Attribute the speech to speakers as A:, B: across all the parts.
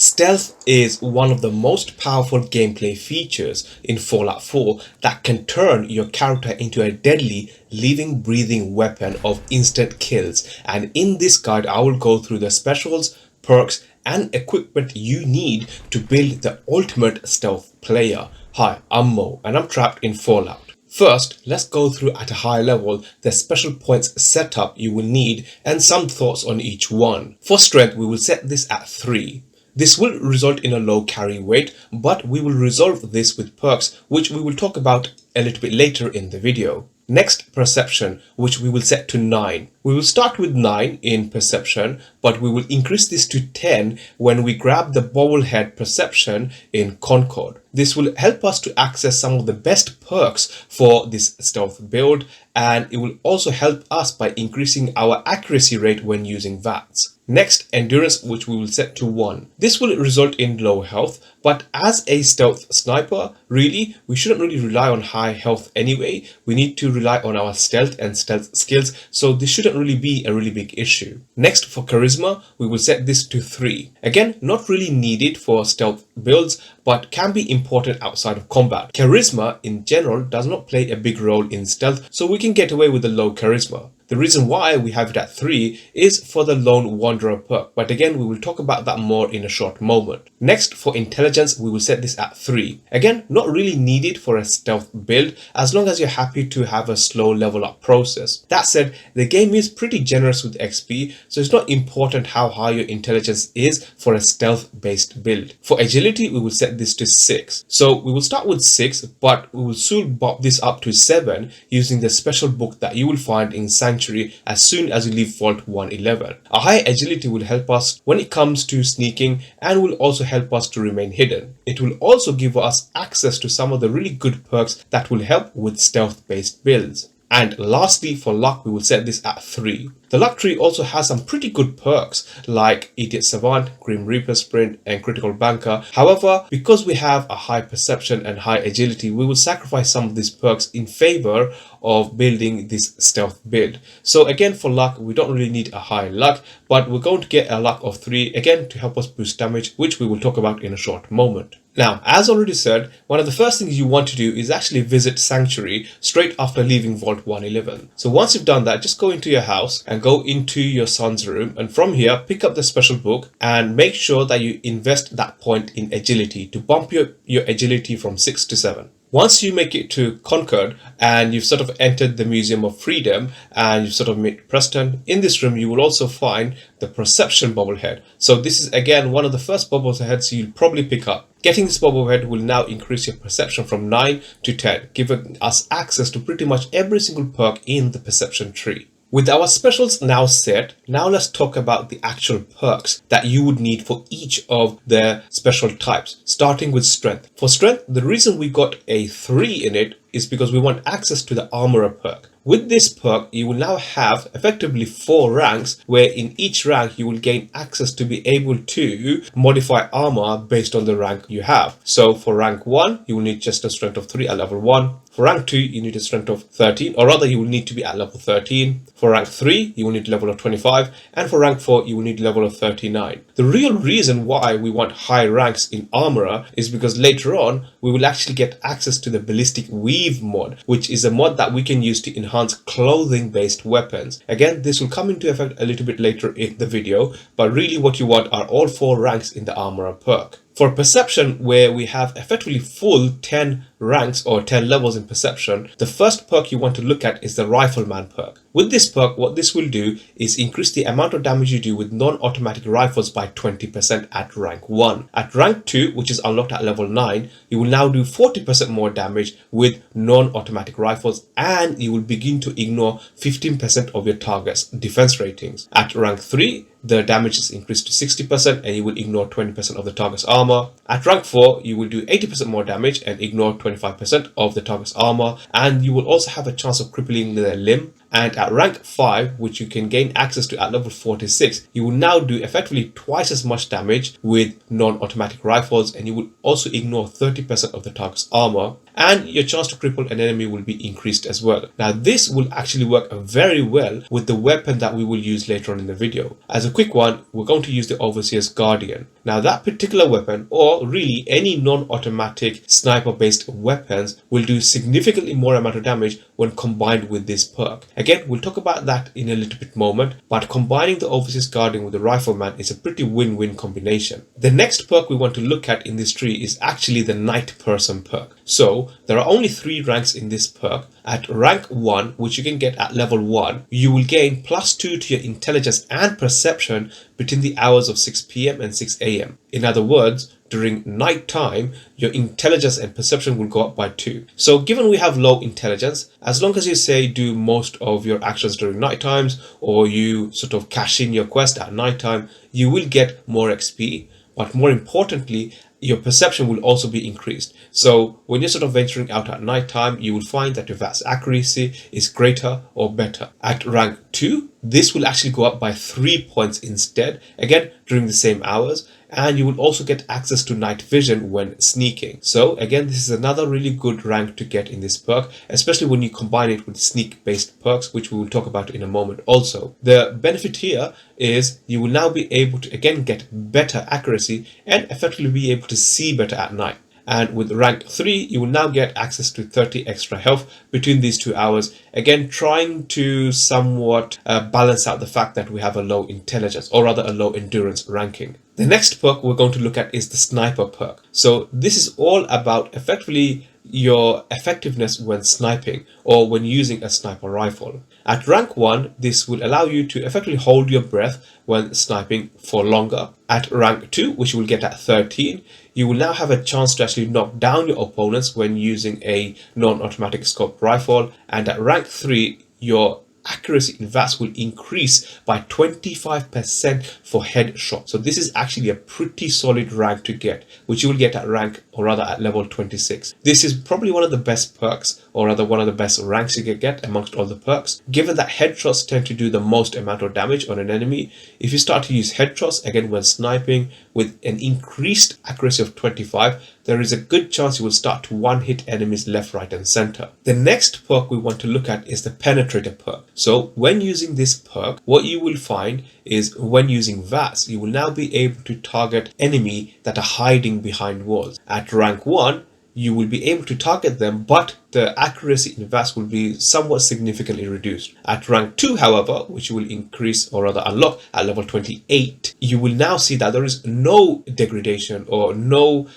A: Stealth is one of the most powerful gameplay features in Fallout 4 that can turn your character into a deadly, living, breathing weapon of instant kills. And in this guide, I will go through the specials, perks, and equipment you need to build the ultimate stealth player. Hi, I'm Mo, and I'm trapped in Fallout. First, let's go through at a high level the special points setup you will need and some thoughts on each one. For strength, we will set this at 3. This will result in a low carry weight, but we will resolve this with perks, which we will talk about a little bit later in the video. Next, perception, which we will set to 9. We will start with 9 in perception, but we will increase this to 10 when we grab the bobblehead perception in Concord. This will help us to access some of the best perks for this stealth build, and it will also help us by increasing our accuracy rate when using VATS. Next, endurance, which we will set to 1. This will result in low health, but as a stealth sniper, really, we shouldn't really rely on high health anyway. We need to rely on our stealth and stealth skills, so this shouldn't really be a really big issue. Next, for charisma, we will set this to 3. Again, not really needed for stealth builds, but can be important outside of combat. Charisma in general does not play a big role in stealth, so we can get away with a low charisma. The reason why we have it at 3 is for the Lone Wanderer perk, but again we will talk about that more in a short moment. Next, for intelligence, we will set this at 3. Again, not really needed for a stealth build as long as you're happy to have a slow level up process. That said, the game is pretty generous with XP, so it's not important how high your intelligence is for a stealth based build. For agility, we will set this to 6. So we will start with 6, but we will soon bump this up to 7 using the special book that you will find in Sanctuary as soon as you leave Vault 111. A high agility will help us when it comes to sneaking and will also help us to remain hidden. It will also give us access to some of the really good perks that will help with stealth based builds. And lastly, for luck, we will set this at 3. The luck tree also has some pretty good perks like Idiot Savant, Grim Reaper Sprint, and Critical Banker. However, because we have a high perception and high agility, we will sacrifice some of these perks in favor of building this stealth build. So again, for luck, we don't really need a high luck, but we're going to get a luck of 3 again to help us boost damage, which we will talk about in a short moment. Now, as already said, one of the first things you want to do is actually visit Sanctuary straight after leaving Vault 111. So once you've done that, just go into your house and go into your son's room, and from here pick up the special book and make sure that you invest that point in agility to bump your agility from 6 to 7. Once you make it to Concord and you've sort of entered the Museum of Freedom and you've sort of met Preston, in this room you will also find the Perception bobblehead. So this is again one of the first bobbleheads you'll probably pick up. Getting this bobblehead will now increase your perception from 9 to 10, giving us access to pretty much every single perk in the perception tree. With our specials now set, now let's talk about the actual perks that you would need for each of the special types, starting with strength. For strength, the reason we got a 3 in it is because we want access to the armorer perk. With this perk, you will now have effectively 4 ranks, where in each rank you will gain access to be able to modify armor based on the rank you have. So for rank 1, you will need just a strength of 3 at level 1. For rank 2, you need a strength of 13, or rather you will need to be at level 13. For rank 3, you will need a level of 25, and for rank 4, you will need a level of 39. The real reason why we want high ranks in armorer is because later on, we will actually get access to the Ballistic Weave mod, which is a mod that we can use to enhance clothing-based weapons. Again, this will come into effect a little bit later in the video, but really what you want are all 4 ranks in the armorer perk. For perception, where we have effectively full 10 ranks or 10 levels in perception, the first perk you want to look at is the Rifleman perk. With this perk, what this will do is increase the amount of damage you do with non-automatic rifles by 20% at rank 1. At rank 2, which is unlocked at level 9, you will now do 40% more damage with non-automatic rifles, and you will begin to ignore 15% of your target's defense ratings. At rank 3, the damage is increased to 60% and you will ignore 20% of the target's armor. At rank 4, you will do 80% more damage and ignore 25% of the target's armor, and you will also have a chance of crippling their limb. And at rank 5, which you can gain access to at level 46, you will now do effectively twice as much damage with non-automatic rifles, and you will also ignore 30% of the target's armor. and your chance to cripple an enemy will be increased as well. Now this will actually work very well with the weapon that we will use later on in the video. As a quick one, we're going to use the Overseer's Guardian. Now that particular weapon, or really any non-automatic sniper based weapons, will do significantly more amount of damage when combined with this perk. Again, we'll talk about that in a little bit moment, but combining the Overseer's Guardian with the Rifleman is a pretty win-win combination. The next perk we want to look at in this tree is actually the Night Person perk. So there are only 3 ranks in this perk. At rank 1, which you can get at level 1, you will gain +2 to your intelligence and perception between the hours of 6 PM and 6 AM. In other words, during night time, your intelligence and perception will go up by 2. So given we have low intelligence, as long as you say do most of your actions during night times, or you sort of cash in your quest at night time, you will get more XP. But more importantly, your perception will also be increased. So when you're sort of venturing out at night time, you will find that your VATS accuracy is greater or better. At rank 2, this will actually go up by 3 points instead, again during the same hours, and you will also get access to night vision when sneaking. So again, this is another really good rank to get in this perk, especially when you combine it with sneak based perks, which we will talk about in a moment also. The benefit here is you will now be able to again get better accuracy and effectively be able to see better at night. And with rank 3, you will now get access to 30 extra health between these 2 hours, again trying to somewhat balance out the fact that we have a low intelligence, or rather a low endurance ranking. The next perk we're going to look at is the Sniper perk. So this is all about effectively your effectiveness when sniping or when using a sniper rifle. At rank 1, this will allow you to effectively hold your breath when sniping for longer. At rank 2, which you will get at 13, you will now have a chance to actually knock down your opponents when using a non-automatic scope rifle. And at rank 3, your accuracy in VATS will increase by 25% for headshot. So this is actually a pretty solid rank to get, which you will get at rank, or rather at level 26. This is probably one of the best perks, or rather one of the best ranks you can get amongst all the perks. Given that headshots tend to do the most amount of damage on an enemy, if you start to use headshots again when sniping with an increased accuracy of 25, there is a good chance you will start to one-hit enemies left, right and center. The next perk we want to look at is the Penetrator perk. So when using this perk, what you will find is when using VATS, you will now be able to target enemy that are hiding behind walls. At rank 1, you will be able to target them, but the accuracy in VATS will be somewhat significantly reduced. At rank 2, however, which you will increase or rather unlock at level 28, you will now see that there is no degradation or no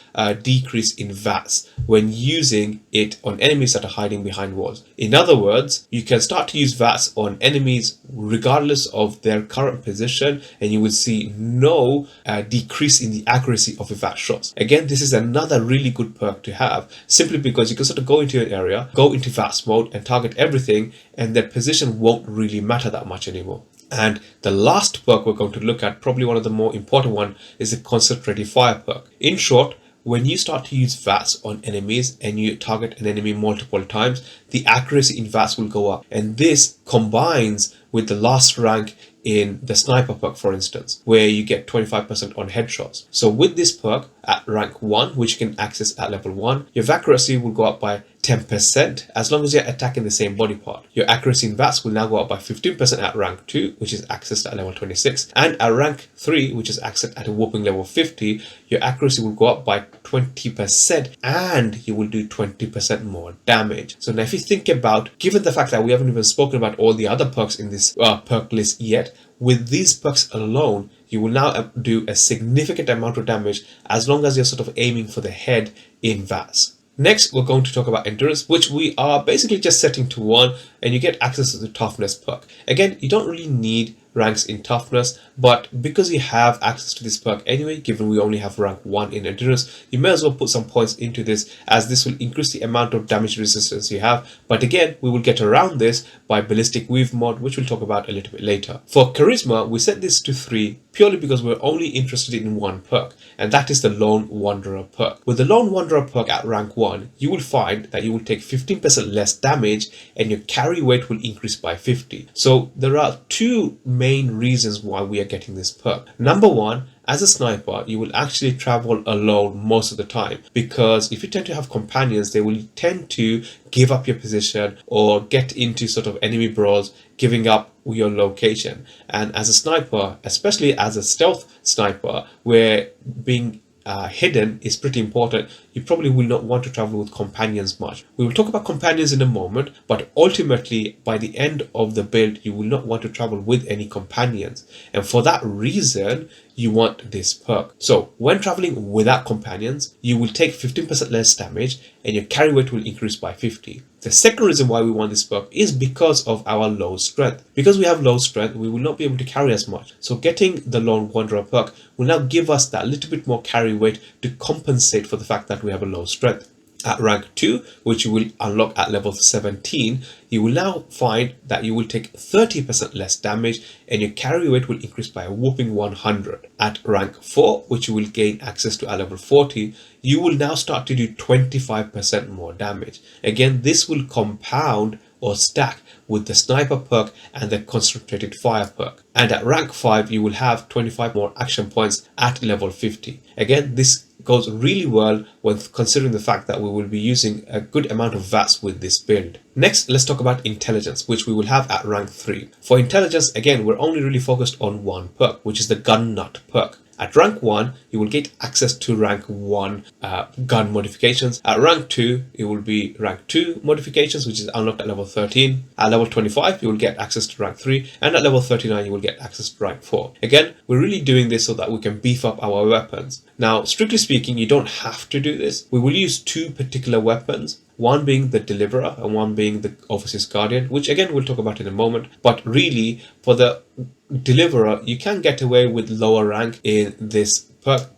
A: decrease in VATS when using it on enemies that are hiding behind walls. In other words, you can start to use VATS on enemies regardless of their current position, and you will see no decrease in the accuracy of your VATS shots. Again, this is another really good perk to have, simply because you can sort of go into an area, go into VATS mode and target everything, and their position won't really matter that much anymore. And the last perk we're going to look at, probably one of the more important one, is the Concentrated Fire perk. In short, when you start to use VATS on enemies and you target an enemy multiple times, the accuracy in VATS will go up. And this combines with the last rank in the Sniper perk, for instance, where you get 25% on headshots. So with this perk at rank 1, which you can access at level 1, your accuracy will go up by 10% as long as you're attacking the same body part. Your accuracy in VATS will now go up by 15% at rank 2, which is accessed at level 26. And at rank 3, which is accessed at a whopping level 50, your accuracy will go up by 20% and you will do 20% more damage. So now if you think about, given the fact that we haven't even spoken about all the other perks in this perk list yet, with these perks alone, you will now do a significant amount of damage as long as you're sort of aiming for the head in VATS. Next, we're going to talk about endurance, which we are basically just setting to 1, and you get access to the toughness perk. Again, you don't really need ranks in toughness, but because you have access to this perk anyway, given we only have rank 1 in endurance, you may as well put some points into this, as this will increase the amount of damage resistance you have. But again, we will get around this by ballistic weave mod, which we'll talk about a little bit later. For charisma, we set this to 3 purely because we're only interested in one perk, and that is the Lone Wanderer perk. With the Lone Wanderer perk at rank 1, you will find that you will take 15% less damage and your carry weight will increase by 50. So there are 2 main reasons why we are getting this perk. Number 1, as a sniper, you will actually travel alone most of the time, because if you tend to have companions, they will tend to give up your position or get into sort of enemy brawls, giving up your location. And as a sniper, especially as a stealth sniper, where being hidden is pretty important, you probably will not want to travel with companions much. We will talk about companions in a moment, but ultimately by the end of the build, you will not want to travel with any companions. And for that reason, you want this perk. So when traveling without companions, you will take 15% less damage and your carry weight will increase by 50. The second reason why we want this perk is because of our low strength. Because we have low strength, we will not be able to carry as much. So getting the Lone Wanderer perk will now give us that little bit more carry weight to compensate for the fact that we have a low strength. At rank 2, which you will unlock at level 17, you will now find that you will take 30% less damage and your carry weight will increase by a whopping 100. At rank 4, which you will gain access to at level 40, you will now start to do 25% more damage. Again, this will compound or stack with the sniper perk and the concentrated fire perk. And at rank 5, you will have 25 more action points at level 50. Again, this goes really well when considering the fact that we will be using a good amount of VATS with this build. Next, let's talk about intelligence, which we will have at rank 3. For intelligence, again, we're only really focused on one perk, which is the gun nut perk. At rank 1, you will get access to rank 1 gun modifications. At rank 2, it will be rank 2 modifications, which is unlocked at level 13. At level 25, you will get access to rank 3. And at level 39, you will get access to rank 4. Again, we're really doing this so that we can beef up our weapons. Now, strictly speaking, you don't have to do this. We will use two particular weapons. One being the Deliverer and one being the Overseer's Guardian, which again we'll talk about in a moment. But really, for the Deliverer, you can get away with lower rank in this perk,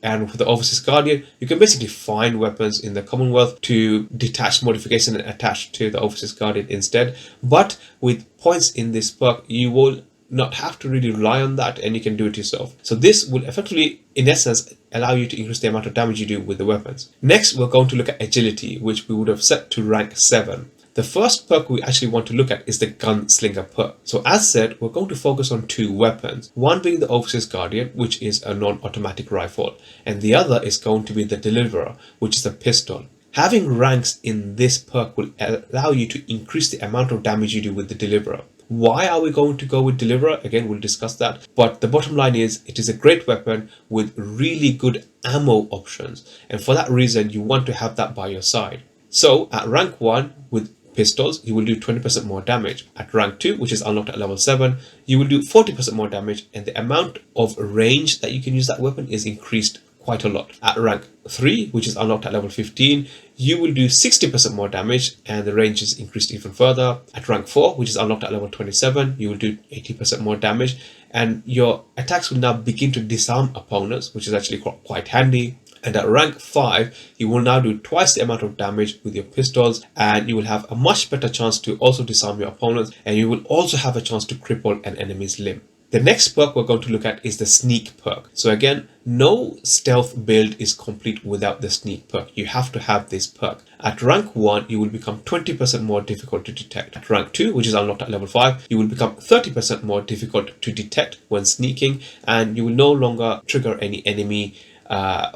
A: and for the Overseer's Guardian, you can basically find weapons in the Commonwealth to detach modification and attach to the Overseer's Guardian instead. But with points in this perk, you will not have to really rely on that, and you can do it yourself. So this will effectively, in essence, allow you to increase the amount of damage you do with the weapons. Next, we're going to look at agility, which we would have set to rank 7. The first perk we actually want to look at is the Gunslinger perk. So as said, we're going to focus on two weapons, one being the Overseer's Guardian, which is a non-automatic rifle, and the other is going to be the Deliverer, which is a pistol. Having ranks in this perk will allow you to increase the amount of damage you do with the Deliverer. Why are we going to go with Deliverer? Again, we'll discuss that. But the bottom line is, it is a great weapon with really good ammo options. And for that reason, you want to have that by your side. So at rank 1 with pistols, you will do 20% more damage. At rank 2, which is unlocked at level 7, you will do 40% more damage. And the amount of range that you can use that weapon is increased quite a lot. At rank 3, which is unlocked at level 15, you will do 60% more damage and the range is increased even further. At rank 4, which is unlocked at level 27, you will do 80% more damage and your attacks will now begin to disarm opponents, which is actually quite handy. And at rank 5, you will now do twice the amount of damage with your pistols, and you will have a much better chance to also disarm your opponents, and you will also have a chance to cripple an enemy's limb. The next perk we're going to look at is the Sneak perk. So again, no stealth build is complete without the Sneak perk. You have to have this perk. At rank 1, you will become 20% more difficult to detect. At rank 2, which is unlocked at level 5, you will become 30% more difficult to detect when sneaking, and you will no longer trigger any enemy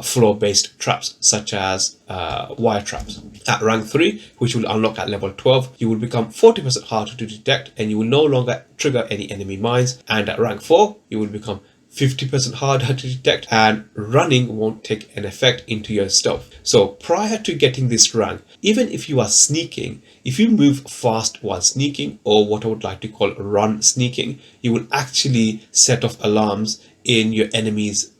A: floor-based traps such as wire traps. At rank 3, which will unlock at level 12, you will become 40% harder to detect and you will no longer trigger any enemy mines. And at rank 4, you will become 50% harder to detect and running won't take an effect into your stealth. So prior to getting this rank, even if you are sneaking, if you move fast while sneaking, or what I would like to call run sneaking, you will actually set off alarms in your enemy's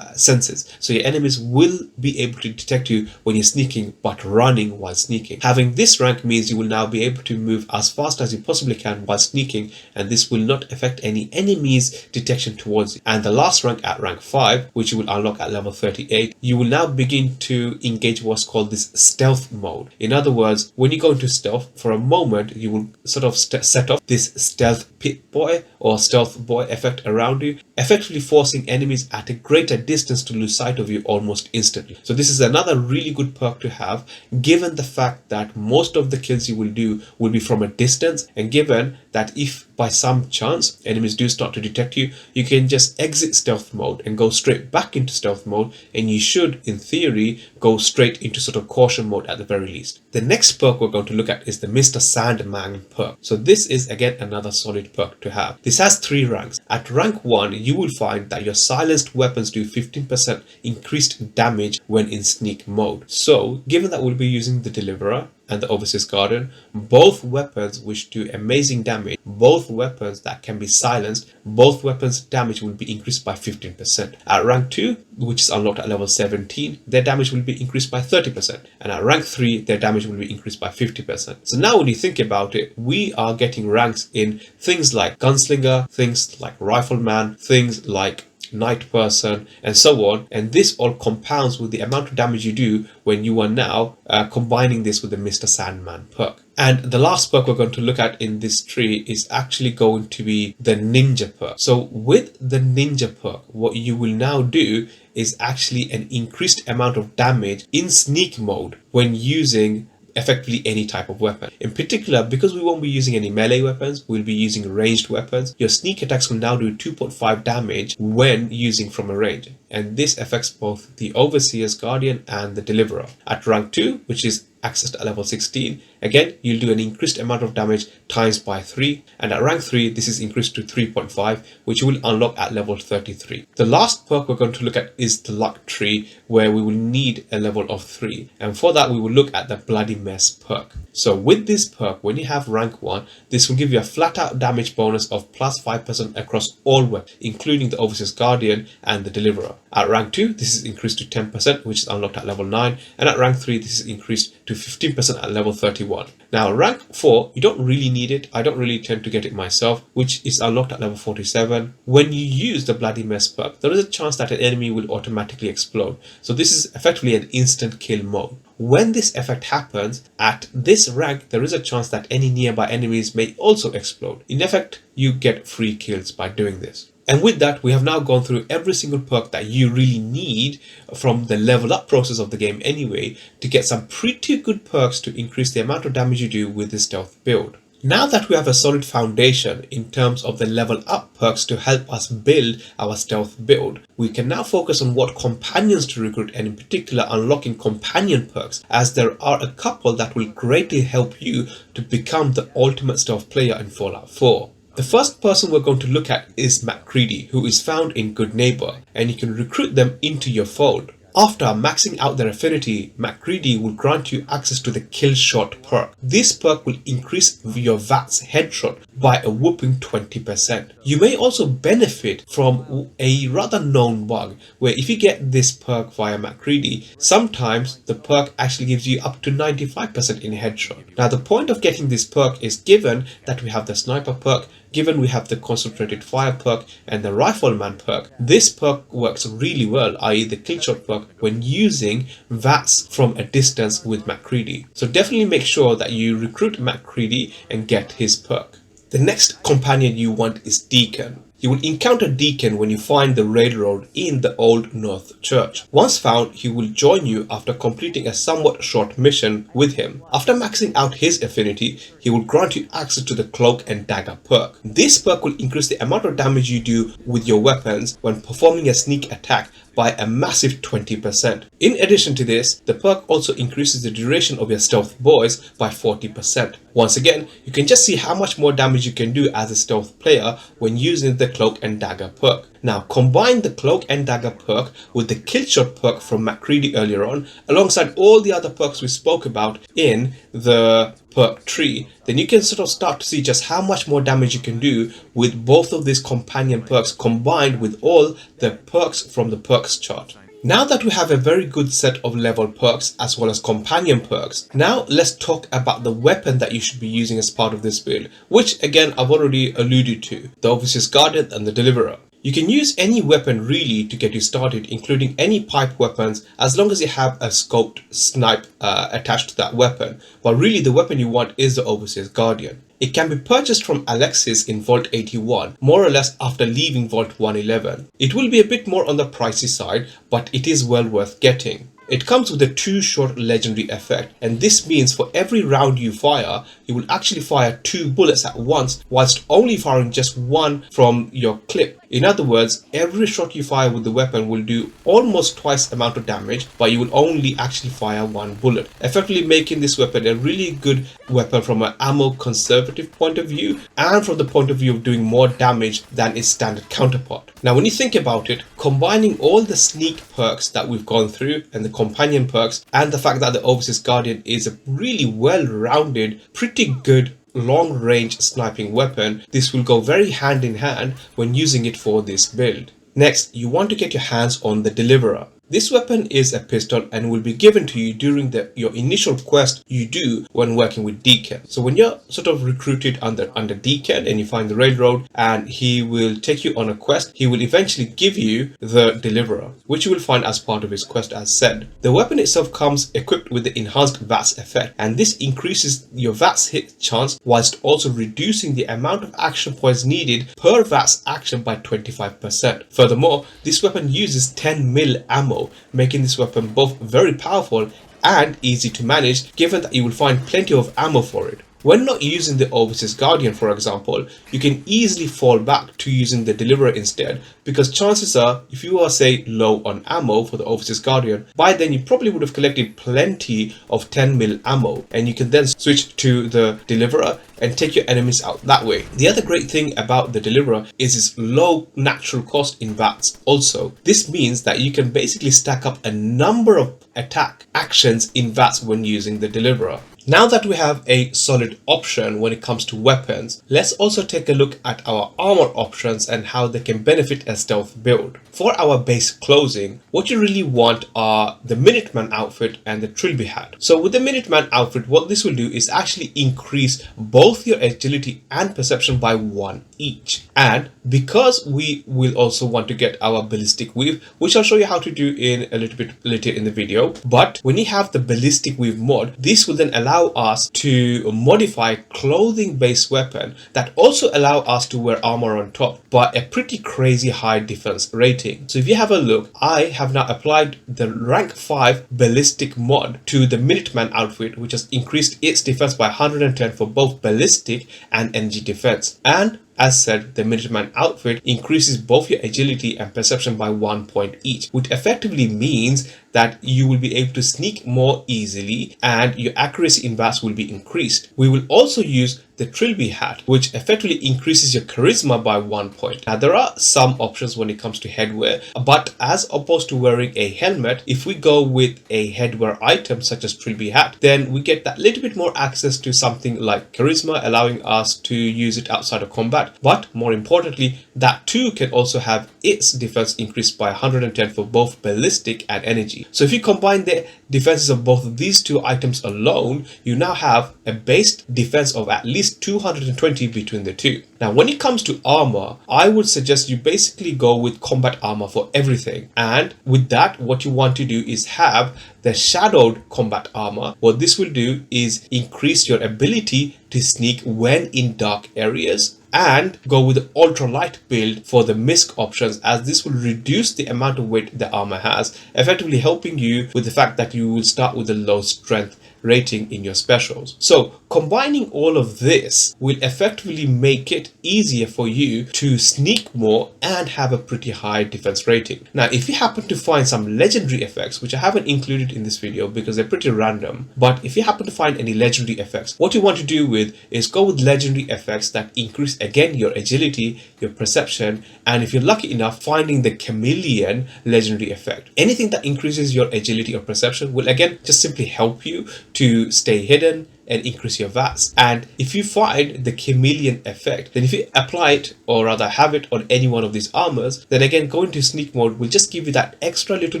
A: senses. So your enemies will be able to detect you when you're sneaking but running while sneaking. Having this rank means you will now be able to move as fast as you possibly can while sneaking, and this will not affect any enemy's detection towards you. And the last rank, at rank 5, which you will unlock at level 38, you will now begin to engage what's called this stealth mode. In other words, when you go into stealth, for a moment you will sort of set off this stealth pit boy or stealth boy effect around you, effectively forcing enemies at a greater distance to lose sight of you almost instantly. So this is another really good perk to have, given the fact that most of the kills you will do will be from a distance, and given that if by some chance enemies do start to detect you, you can just exit stealth mode and go straight back into stealth mode, and you should, in theory, go straight into sort of caution mode at the very least. The next perk we're going to look at is the Mr. Sandman perk. So this is again another solid perk to have. This has 3 ranks. At rank 1, you will find that your silenced weapons do 15% increased damage when in sneak mode. So given that we'll be using the Deliverer and the Overseer's Guardian, both weapons which do amazing damage, both weapons that can be silenced, both weapons damage will be increased by 15%. At rank 2, which is unlocked at level 17, their damage will be increased by 30%, and at rank 3 their damage will be increased by 50%. So now when you think about it, we are getting ranks in things like Gunslinger, things like Rifleman, things like Night Person, and so on, and this all compounds with the amount of damage you do when you are now combining this with the Mr. Sandman perk. And the last perk we're going to look at in this tree is actually going to be the Ninja perk. So with the Ninja perk, what you will now do is actually an increased amount of damage in sneak mode when using effectively any type of weapon. In particular, because we won't be using any melee weapons, we'll be using ranged weapons. Your sneak attacks will now do 2.5 damage when using from a range, and this affects both the Overseer's Guardian and the Deliverer. At rank 2, which is accessed at level 16, again you'll do an increased amount of damage times by 3, and at rank 3 this is increased to 3.5, which will unlock at level 33. The last perk we're going to look at is the Luck Tree, where we will need a level of 3, and for that we will look at the Bloody Mess perk. So with this perk, when you have rank 1, this will give you a flat out damage bonus of plus 5% across all weapons, including the Overseer's Guardian and the Deliverer. At rank 2, this is increased to 10%, which is unlocked at level 9, and at rank 3 this is increased to 15% at level 31. Now rank 4, you don't really need it. I don't really tend to get it myself, which is unlocked at level 47. When you use the Bloody Mess perk, there is a chance that an enemy will automatically explode. So this is effectively an instant kill mode. When this effect happens, at this rank, there is a chance that any nearby enemies may also explode. In effect, you get free kills by doing this. And with that, we have now gone through every single perk that you really need from the level up process of the game anyway, to get some pretty good perks to increase the amount of damage you do with the stealth build. Now that we have a solid foundation in terms of the level up perks to help us build our stealth build, we can now focus on what companions to recruit, and in particular unlocking companion perks, as there are a couple that will greatly help you to become the ultimate stealth player in Fallout 4. The first person we're going to look at is MacCready, who is found in Good Neighbor, and you can recruit them into your fold. After maxing out their affinity, MacCready will grant you access to the Kill Shot perk. This perk will increase your VATS headshot by a whopping 20%. You may also benefit from a rather known bug, where if you get this perk via MacCready, sometimes the perk actually gives you up to 95% in headshot. Now the point of getting this perk is, given that we have the Sniper perk, given we have the Concentrated Fire perk and the Rifleman perk, this perk works really well, i.e. the Killshot perk, when using VATS from a distance with MacCready. So definitely make sure that you recruit MacCready and get his perk. The next companion you want is Deacon. You will encounter Deacon when you find the railroad in the Old North Church. Once found, he will join you after completing a somewhat short mission with him. After maxing out his affinity, he will grant you access to the Cloak and Dagger perk. This perk will increase the amount of damage you do with your weapons when performing a sneak attack by a massive 20%. In addition to this, the perk also increases the duration of your stealth boys by 40%. Once again, you can just see how much more damage you can do as a stealth player when using the Cloak and Dagger perk. Now combine the Cloak and Dagger perk with the Killshot perk from MacCready earlier on, alongside all the other perks we spoke about in the perk tree, then you can sort of start to see just how much more damage you can do with both of these companion perks combined with all the perks from the perks chart. Now that we have a very good set of level perks as well as companion perks, now let's talk about the weapon that you should be using as part of this build, which again I've already alluded to, the Overseer's Guardian and the Deliverer. You can use any weapon really to get you started, including any pipe weapons, as long as you have a scoped snipe attached to that weapon. But really the weapon you want is the Overseer's Guardian. It can be purchased from Alexis in Vault 81, more or less after leaving Vault 111. It will be a bit more on the pricey side, but it is well worth getting. It comes with a 2-shot legendary effect, and this means for every round you fire, you will actually fire 2 bullets at once whilst only firing just one from your clip. In other words, every shot you fire with the weapon will do almost twice the amount of damage, but you will only actually fire 1 bullet, effectively making this weapon a really good weapon from an ammo conservative point of view and from the point of view of doing more damage than its standard counterpart. Now when you think about it, combining all the sneak perks that we've gone through and the companion perks and the fact that the Overseas Guardian is a really well-rounded, pretty good long-range sniping weapon, this will go very hand in hand when using it for this build. Next, you want to get your hands on the Deliverer. This weapon is a pistol and will be given to you during your initial quest you do when working with Deacon. So when you're sort of recruited under Deacon and you find the railroad and he will take you on a quest, he will eventually give you the Deliverer, which you will find as part of his quest as said. The weapon itself comes equipped with the enhanced VATS effect, and this increases your VATS hit chance whilst also reducing the amount of action points needed per VATS action by 25%. Furthermore, this weapon uses 10 mil ammo, making this weapon both very powerful and easy to manage, given that you will find plenty of ammo for it. When not using the Overseas Guardian, for example, you can easily fall back to using the Deliverer instead, because chances are, if you are say low on ammo for the Overseas Guardian, by then you probably would have collected plenty of 10 mil ammo, and you can then switch to the Deliverer and take your enemies out that way. The other great thing about the Deliverer is its low natural cost in VATS also. This means that you can basically stack up a number of attack actions in VATS when using the Deliverer. Now that we have a solid option when it comes to weapons, let's also take a look at our armor options and how they can benefit a stealth build. For our base clothing, what you really want are the Minuteman outfit and the Trilby hat. So with the Minuteman outfit, what this will do is actually increase both your agility and perception by 1 each. And because we will also want to get our ballistic weave, which I'll show you how to do in a little bit later in the video, but when you have the ballistic weave mod, this will then allow us to modify clothing based weapon that also allow us to wear armor on top, but a pretty crazy high defense rating. So if you have a look, I have now applied the rank 5 ballistic mod to the Minuteman outfit, which has increased its defense by 110 for both ballistic and energy defense. And as said, the Minuteman outfit increases both your agility and perception by 1 point each, which effectively means that you will be able to sneak more easily and your accuracy in VATS will be increased. We will also use the Trilby hat, which effectively increases your charisma by 1 point. Now there are some options when it comes to headwear, but as opposed to wearing a helmet, if we go with a headwear item such as Trilby hat, then we get that little bit more access to something like charisma, allowing us to use it outside of combat. But more importantly, that too can also have its defense increased by 110 for both ballistic and energy. So if you combine the defenses of both of these two items alone, you now have a base defense of at least 220 between the two. Now when it comes to armor, I would suggest you basically go with combat armor for everything, and with that what you want to do is have the shadowed combat armor. What this will do is increase your ability to sneak when in dark areas, and go with the ultralight build for the misc options, as this will reduce the amount of weight the armor has, effectively helping you with the fact that you will start with a low strength rating in your specials. So combining all of this will effectively make it easier for you to sneak more and have a pretty high defense rating. Now if you happen to find some legendary effects, which I haven't included in this video because they're pretty random, but if you happen to find any legendary effects, what you want to do with is go with legendary effects that increase again your agility, your perception, and if you're lucky enough, finding the chameleon legendary effect. Anything that increases your agility or perception will again just simply help you to stay hidden and increase your VATS. And if you find the chameleon effect, then if you apply it, or rather have it on any one of these armors, then again going to sneak mode will just give you that extra little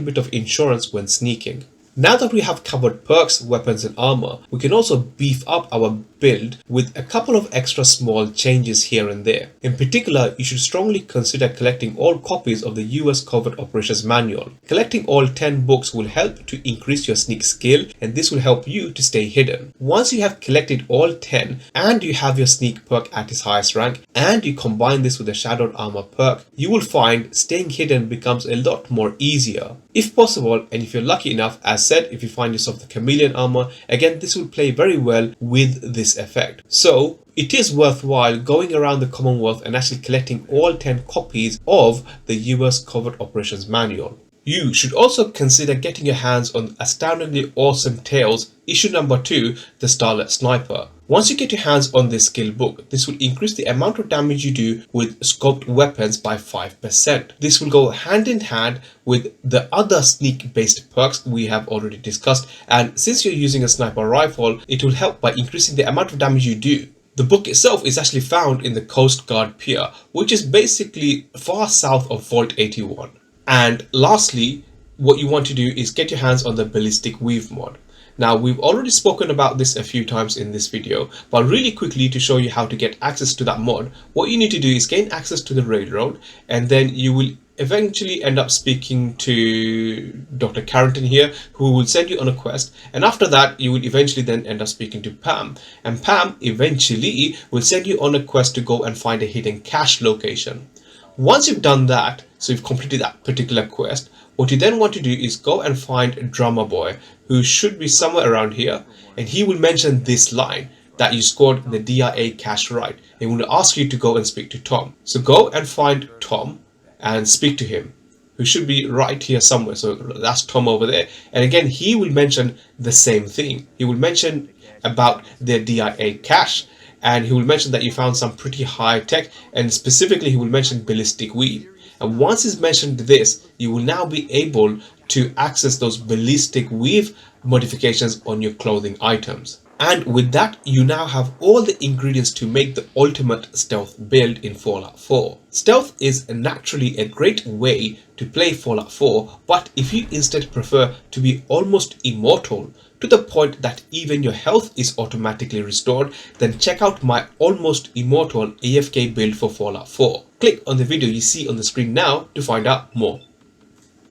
A: bit of insurance when sneaking. Now that we have covered perks, weapons and armor, we can also beef up our build with a couple of extra small changes here and there. In particular, you should strongly consider collecting all copies of the US Covert Operations Manual. Collecting all 10 books will help to increase your sneak skill, and this will help you to stay hidden. Once you have collected all 10 and you have your sneak perk at its highest rank, and you combine this with the shadowed armor perk, you will find staying hidden becomes a lot more easier. If possible, and if you're lucky enough, as said, if you find yourself the chameleon armor, again this will play very well with this effect. So it is worthwhile going around the Commonwealth and actually collecting all 10 copies of the US Covert Operations Manual. You should also consider getting your hands on Astoundingly Awesome Tales issue number 2, the Starlet Sniper. Once you get your hands on this skill book, this will increase the amount of damage you do with scoped weapons by 5%. This will go hand in hand with the other sneak based perks we have already discussed, and since you're using a sniper rifle, it will help by increasing the amount of damage you do. The book itself is actually found in the Coast Guard Pier, which is basically far south of Vault 81. And lastly, what you want to do is get your hands on the Ballistic Weave mod. Now, we've already spoken about this a few times in this video, but really quickly to show you how to get access to that mod, what you need to do is gain access to the railroad, and then you will eventually end up speaking to Dr. Carrington here, who will send you on a quest, and after that you will eventually then end up speaking to Pam, and Pam eventually will send you on a quest to go and find a hidden cache location. Once you've done that, so you've completed that particular quest, what you then want to do is go and find Drummer Boy, who should be somewhere around here, and he will mention this line that you scored the DIA cache right. He will ask you to go and speak to Tom. So go and find Tom and speak to him, who should be right here somewhere. So that's Tom over there. And again, he will mention the same thing. He will mention about their DIA cache, and he will mention that you found some pretty high tech, and specifically he will mention Ballistic Weave. And once he's mentioned this, you will now be able to access those Ballistic Weave modifications on your clothing items. And with that, you now have all the ingredients to make the ultimate stealth build in Fallout 4. Stealth is naturally a great way to play Fallout 4, but if you instead prefer to be almost immortal, to the point that even your health is automatically restored, then check out my almost immortal AFK build for Fallout 4. Click on the video you see on the screen now to find out more.